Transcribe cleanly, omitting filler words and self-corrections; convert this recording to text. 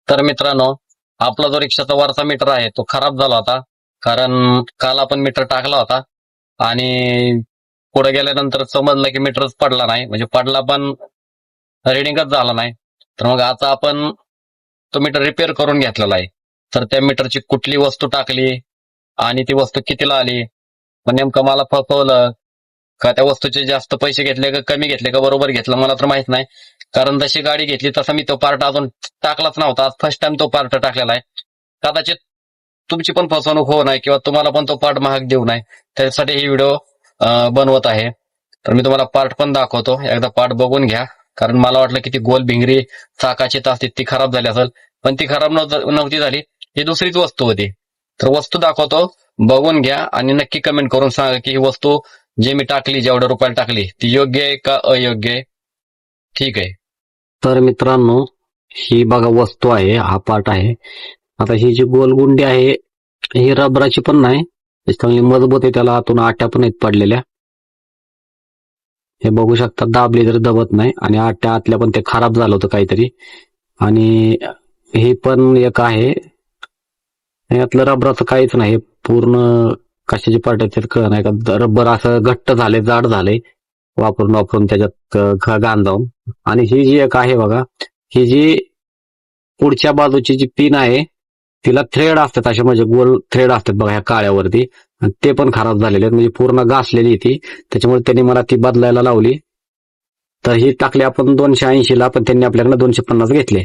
तर मित्रांनो, आपला जो रिक्षाचा वरचा मीटर आहे तो खराब झाला होता. कारण काल आपण मीटर टाकला होता आणि पुढे गेल्यानंतर समजलं की मीटरच पडला नाही, म्हणजे पडला पण रिडिंगच झाला नाही. तर मग आता आपण तो मीटर रिपेअर करून घेतलेला आहे. तर त्या मीटरची कुठली वस्तू टाकली आणि ती वस्तू कितीला आली, पण नेमकं मला फसवलं का त्या वस्तूचे जास्त पैसे घेतले का कमी घेतले का बरोबर घेतलं मला तर माहित नाही. कारण जशी गाडी घेतली तसा मी तो पार्ट अजून टाकलाच नव्हता. आज फर्स्ट टाइम तो पार्ट टाकलेला आहे. कदाचित तुमची पण फसवणूक होऊ नये किंवा तुम्हाला पण तो पार्ट महाग देऊ नये, त्यासाठी ही व्हिडिओ बनवत आहे. तर मी तुम्हाला पार्ट पण दाखवतो, एकदा पार्ट बघून घ्या. कारण मला वाटलं की ती गोल भिंगरी चाकाची असते ती खराब झाली असेल, पण ती खराब नव्हती झाली. ही दुसरीच वस्तू होती. तर वस्तू दाखवतो, बघून घ्या आणि नक्की कमेंट करून सांगा की ही वस्तू जे मी टाकली, जेवढ्या रुपयाला टाकली ती योग्य आहे का अयोग्य आहे. ठीक आहे. तर मित्रांनो, ही बघा वस्तू आहे, हा पार्ट आहे. आता ही जी गोलगुंडी आहे ही रबराची पण नाही, चांगली मजबूत आहे. त्याला आतून आट्या पण आहेत पडलेल्या. हे बघू शकता, दाबली तरी दबत नाही आणि आट्या आतल्या पण ते खराब झालं होतं काहीतरी. आणि हे पण एक आहे, यातलं रबराचं काहीच नाही, पूर्ण कशाची पार्ट आहेत कळ नाही का. रबर असं घट्ट झाले, जाड झाले वापरून वापरून त्याच्यात घाण जाऊन. आणि ही जी एक आहे बघा, ही जी पुढच्या बाजूची जी पिन आहे तिला थ्रेड असतात, असे म्हणजे गोल थ्रेड असतात बघा ह्या काळ्यावरती, आणि ते पण खराब झालेले आहेत, म्हणजे पूर्ण घासलेली ती. त्याच्यामुळे त्यांनी मला ती बदलायला लावली. तर ही टाकली आपण 280 ला, पण त्यांनी आपल्याकडे 250 घेतले.